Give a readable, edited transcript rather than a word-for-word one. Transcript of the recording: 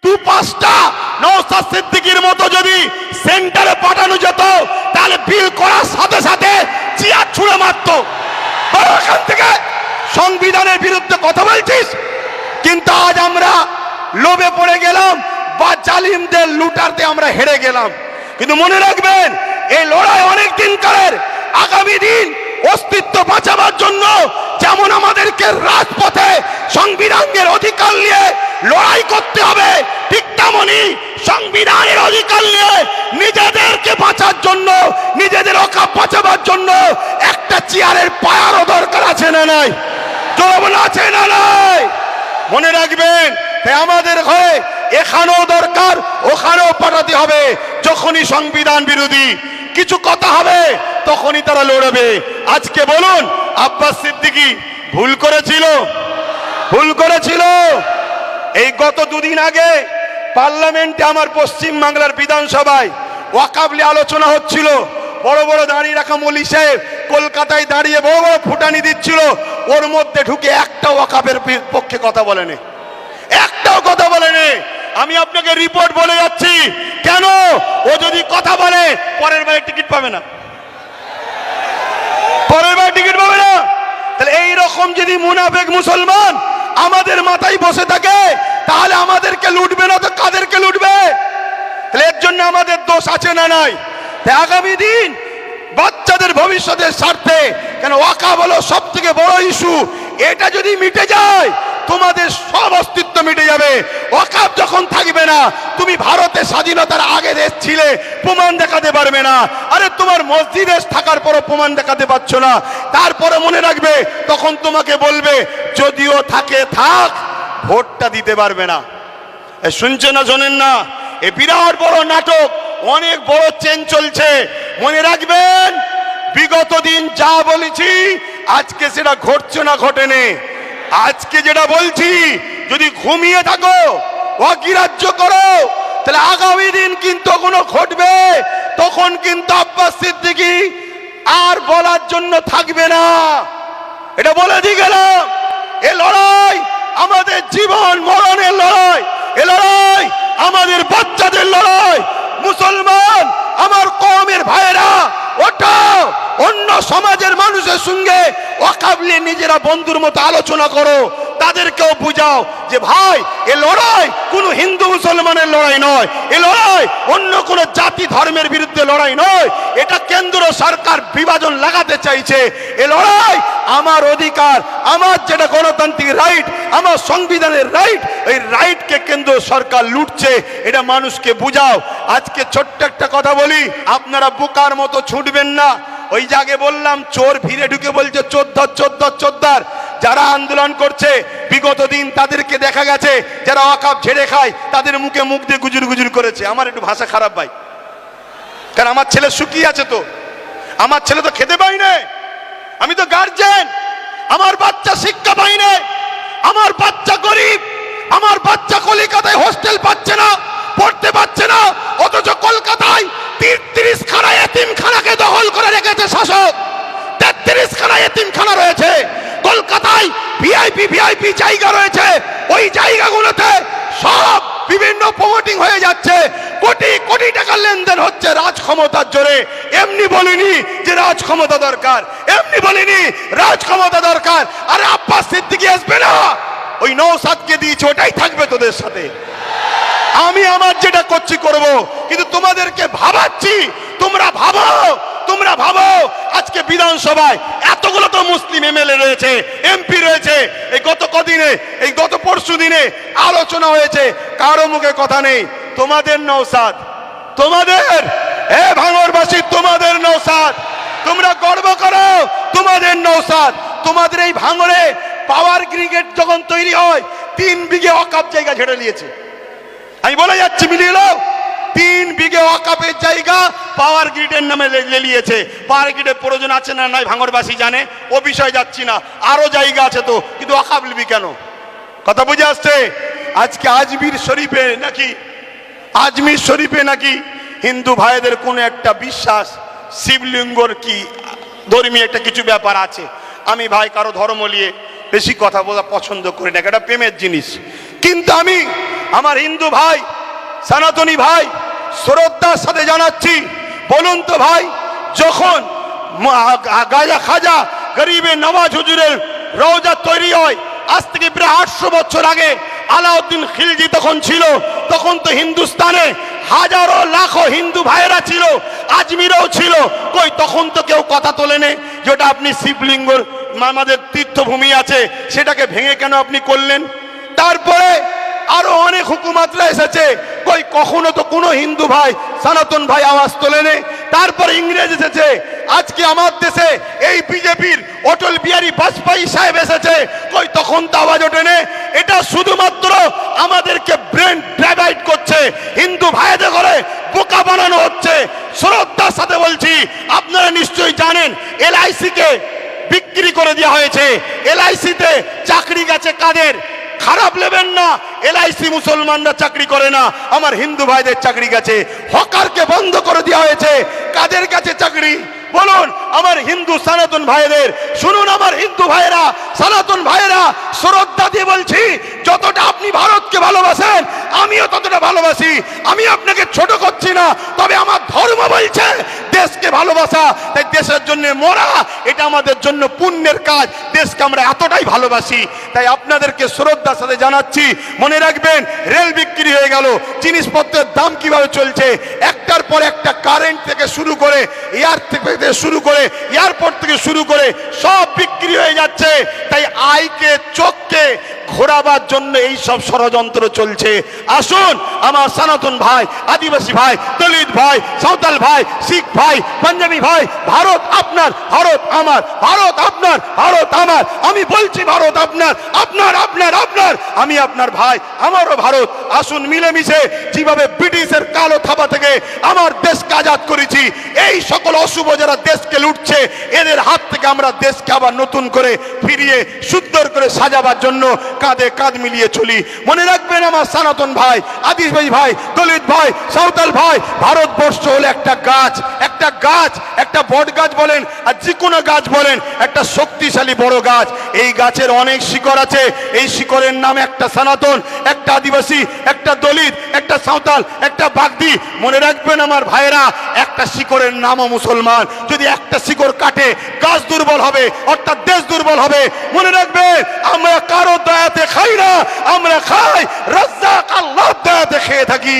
দু-পাঁচটা নওশাদ সিদ্দিকীর মতো যদি সেন্টারে পাঠানো যেত, তাহলে বিল করার সাথে সাথে চেয়ার ছুঁড়ে মারত। এখান থেকে সংবিধানের বিরুদ্ধে কথা বলছিস, কিন্তু আজ আমরা লোভে পড়ে গেলাম বা জালিমদের লুটারতে আমরা হেরে গেলাম। কিন্তু মনে রাখবেন, এই লড়াই অনেক দিন কালের। আগামী দিন অস্তিত্ব বাঁচাবার জন্য যেমন আমাদেরকে রাজপথে সংবিধানের অধিকার নিয়ে লড়াই করতে হবে, ঠিক তেমনি সংবিধানের অধিকার নিয়ে নিজেদেরকে বাঁচার জন্য, নিজেদের অকাপ বাঁচাবার জন্য একটা চেয়ারের পায়ারও দরকার আছে না নাই? জোর আছে না নাই? মনে রাখবেন, আমাদের ঘরে এখানেও দরকার, ওখানেও পাঠাতে হবে। যখনই সংবিধান বিরোধী কিছু কথা হবে, তখনই তারা লড়বে। আজকে বলুন, আব্বাস সিদ্দিকী ভুল করেছিল? ভুল করেছিল। এই গত দুদিন আগে পার্লামেন্টে, আমার পশ্চিম বাংলার বিধানসভায় ওয়াকফ নিয়ে আলোচনা হচ্ছিল। বড় বড় দাঁড়িয়ে রাখা মৌলী সাহেব কলকাতায় দাঁড়িয়ে বড় বড় ফুটানি দিচ্ছিল, ওর মধ্যে ঢুকে একটা ওয়াকফের পক্ষে কথা বলেনি, একটাও কথা বলেনি। আমি আপনাকে রিপোর্ট বলে যাচ্ছি, কেন? ও যদি কথা বলে পরের বারে টিকিট পাবে না, পরের বারে টিকিট পাবে না। তাহলে এইরকম যদি মুনাফেক মুসলমান আমাদের মাথায় বসে থাকে, তাহলে আমাদেরকে লুটবে না তো কাদেরকে লুটবে? তাহলে এর জন্য আমাদের দোষ আছে না নাই? আগামী দিন বাচ্চাদের ভবিষ্যতের স্বার্থে, কেন ওয়াকফ হলো সব থেকে বড় ইস্যু, এটা যদি মিটে যায় তোমাদের সব অস্তিত্ব মিটে যাবে। ওয়াকফ যখন থাকবে না, তুমি ভারতে স্বাধীনতার আগে দেশ ছিলে, প্রমাণ দেখাতে পারবে না। আরে তোমার মসজিদে থাকার পরও প্রমাণ দেখাতে পারছো না, তারপরে মনে রাখবে তখন তোমাকে বলবে যদিও থাকে থাক, ভোটটা দিতে পারবে না। শুনছে না, শোনেন না? এ বিরাট বড় নাটক, অনেক বড় চেন চলছে। মনে রাখবেন, বিগত দিন যা বলেছি আজকে সেটা ঘটছে না ঘটেনি। আজকে যেটা বলছি, যদি ঘুমিয়ে থাকো, অগ্রাহ্য করো, তাহলে আগামী দিন কিন্তু কোনো ঘটবে, তখন কিন্তু আব্বাস সিদ্দিকী আর বলার জন্য থাকবে না। এটা বলে দিয়ে গেলাম। এ লড়াই আমাদের জীবন মরণের লড়াই, এ লড়াই আমাদের বাচ্চাদের লড়াই। মুসলমান আমার কওমের ভাইয়েরা, ওটা অন্য সমাজের মানুষের সঙ্গে ওয়াকফ নিয়ে নিজেরা বন্ধুর মতো আলোচনা করো, তাদেরকেও বুঝাও যে ভাই, এ লড়াই কোনো হিন্দু মুসলমানের লড়াই নয়, এ লড়াই অন্য কোনো জাতি ধর্মের বিরুদ্ধে লড়াই নয়। এটা কেন্দ্র সরকার বিভাজন লাগাতে চাইছে। এ লড়াই আমার অধিকার, আমার যেটা গণতান্ত্রিক রাইট, আমার সংবিধানের রাইট, এই রাইটকে কেন্দ্র সরকার লুটছে, এটা মানুষকে বুঝাও। আজকে ছোট্ট একটা কথা বলি, আপনারা বোকার মতো ছুটবেন না। ওই জায়গায় বললাম, চোর ভিড়ে ঢুকে বলছে চোদ্দার চোদ্দার চোদ্দার। যারা আন্দোলন করছে বিগত দিন, তাদেরকে দেখা গেছে যারা ওয়াকফ ঝেড়ে খায়, তাদের মুখে মুখ দিয়ে গুজুর গুজুর করেছে। আমার একটু ভাষা খারাপ ভাই, কারণ আমার ছেলে শুকিয়ে আছে, তো আমার ছেলে তো খেতে পাই না, আমি তো গার্জেন, আমার বাচ্চা শিক্ষা পাই না, আমার বাচ্চা গরিব, আমার বাচ্চা কলকাতায় হোস্টেল পাচ্ছে না, পড়তে পারছে না, অথচ কলকাতায় 33 খানা এতিমখানাকে দখল করে রেখেছে শাসক। 33 খানা এতিমখানা রয়েছে কলকাতায়, ভিআইপি জায়গা রয়েছে, ওই জায়গাগুলোতে সব বিভিন্ন প্রমোটিং হয়ে যাচ্ছে, কোটি কোটি টাকা লেনদেন হচ্ছে রাজ ক্ষমতার জোরে। এমনি বলিনি যে রাজ ক্ষমতা দরকার, এমনি বলিনি রাজ ক্ষমতা দরকার। আরে আব্বাস সিদ্দিকী আসবে না, ওই নওশাদকে দিয়েছে, ওটাই থাকবে তোদের সাথে। আমি আমার যেটা করছি করব, কিন্তু তোমাদেরকে ভাবাচ্ছি, তোমরা ভাবো, তোমরা ভাবো। আজকে বিধানসভায় এতগুলো তো মুসলিম এমএলএ রয়েছে, এমপি রয়েছে। এই গত কদিনে, এই গত পরশু দিনে আলোচনা হয়েছে, কারো মুখে কথা নেই। তোমাদের নওশাদ, তোমাদের, এ ভাঙড়বাসী, তোমাদের নওশাদ, তোমরা গর্ব করো, তোমাদের নওশাদ। তোমাদের এই ভাঙড়ে পাওয়ার গ্রিড যখন তৈরি হয়, 3 বিঘে ওয়াকফ জায়গা ঝেড়ে নিয়েছে। আমি বলে যাচ্ছি, মিলিয়ে নাও, 3 বিঘে ওয়াকফের জায়গা পাওয়ার গ্রিডের নামে নিয়েছে। পাওয়ার গ্রিডের প্রয়োজন আছে না নাই ভাঙড়বাসী জানে, ও বিষয়ে যাচ্ছি না। আরো জায়গা আছে তো, কিন্তু ওয়াকফ নিবি কেন? কথা বুঝে আসছে? আজকে আজমির শরীফে নাকি, আজমির শরীফে নাকি হিন্দু ভাইদের কোন একটা বিশ্বাস, শিবলিঙ্গর কি ধর্মীয় একটা কিছু ব্যাপার আছে। আমি ভাই কারো ধর্ম নিয়ে বেশি কথা বলা পছন্দ করি না, এটা প্রেমের জিনিস। কিন্তু আমি আমার হিন্দু ভাই, সনাতনী ভাই, শ্রদ্ধার সাথে জানাচ্ছি, বলুন তো ভাই, যখন গাজা খাজা গরিবে নওয়াজ হুজুরের রওজা তৈরি হয়, আজ থেকে প্রায় 800 বছর আগে আলাউদ্দিন খিলজি তখন ছিল, তখন তো হিন্দুস্তানে হাজারো লাখো হিন্দু ভাইয়েরা ছিল, আজমিরেও ছিল, কই তখন তো কেউ কথা তোলেনি যেটা আপনি শিবলিঙ্গর আমাদের তীর্থভূমি আছে সেটাকে ভেঙে কেন আপনি করলেন? তারপরে আরো অনেক হুকুমাতরা এসেছে, কই কখনো তো কোনো হিন্দু ভাই, সনাতন ভাই আওয়াজ তোলেনি। তারপরে ইংরেজ এসেছে, আজকে আমার দেশে এই বিজেপির অটল বিহারী বাজপেয়ী সাহেব এসেছে, কই তখন তো আওয়াজ ওঠেনি। এটা শুধুমাত্র আমাদেরকে ব্রেন ডাইভার্ট করছে, হিন্দু ভাইদের করে বোকা বানানো হচ্ছে। শ্রদ্ধার সাথে বলছি, আপনারা নিশ্চয়ই জানেন এলআইসি কে বিক্রি করে দেওয়া হয়েছে। এলআইসিতে চাকরি গেছে কাদের? খারাপ নেবেন না, এলআইসি মুসলমানরা চাকরি করে না, আমার হিন্দু ভাইদের চাকরি গেছে। হকারকে বন্ধ করে দেওয়া হয়েছে, কাদের কাছে চাকরি বলুন? আমার হিন্দু সনাতন ভাইদের। শুনুন আমার হিন্দু ভাইয়েরা, সনাতন ভাইয়েরা, শ্রদ্ধা দিয়ে বলছি, যতটা আপনি ভারতকে ভালোবাসেন আমিও ততটা ভালোবাসি। আমি আপনাকে ছোট করছি না, তবে আমার ধর্ম বলছে দেশকে ভালোবাসা, তাই দেশের জন্য মরা এটা আমাদের জন্য পুণ্যের কাজ। দেশকে আমরা এতটাই ভালোবাসি, তাই আপনাদেরকে শ্রদ্ধার সাথে জানাচ্ছি, মনে রাখবেন রেল বিক্রি হয়ে গেল, জিনিসপত্রের দাম কিভাবে চলছে, একটার পর একটা, কারেন্ট থেকে শুরু করে, এয়ার থেকে শুরু করে, এয়ারপোর্ট থেকে শুরু করে সব বিক্রি হয়ে যাচ্ছে। তাই আইকে চোখকে ঘোরাবার জন্য এই সব ষড়যন্ত্র চলছে। আসুন আমার সনাতন ভাই, আদিবাসী ভাই, দলিত ভাই, সাঁওতাল ভাই, শিখ ভাই, পাঞ্জাবি ভাই, ভারত আপনার, ভারত আমার, ভারত আপনার, ভারত আমার। আমি বলছি ভারত আপনার, আপনার, আপনার, আপনার, আমি আপনার ভাই, আমারও ভারত। আসুন মিলেমিশে যেভাবে ব্রিটিশের কালো থাবা থেকে আমার দেশকে আজাদ করেছি, এই সকল অশুভ যারা দেশকে লুটছে এদের হাত থেকে আমরা দেশকে আবার নতুন করে ফিরিয়ে সুন্দর করে সাজাবার জন্য কাঁধে কাঁধ মিলিয়ে চলি। মনে রাখবেন আমার সনাতন ভাই, আদিবাসী ভাই, দলিত ভাই, সাঁওতাল ভাই, ভারতবর্ষ হলো একটা গাছ, একটা গাছ, একটা বট গাছ বলেন আর যে কোনো গাছ বলেন, একটা শক্তিশালী বড় গাছ। এই গাছের অনেক শিকড় আছে, এই শিকড়ের নাম একটা সনাতন, একটা আদিবাসী, একটা দলিত, একটা সাঁওতাল, একটা বাগদি। মনে রাখবেন আমার ভাইয়েরা, একটা শিকড়ের নামও মুসলমান। যদি একটা শিকড় কাটে গাছ দুর্বল হবে, অর্থাৎ দেশ দুর্বল হবে। মনে রাখবেন আমরা কারো দয়াতে খাই না, আমরা খাই রাজ্জাক আল্লাহর দয়াতে খেয়ে থাকি।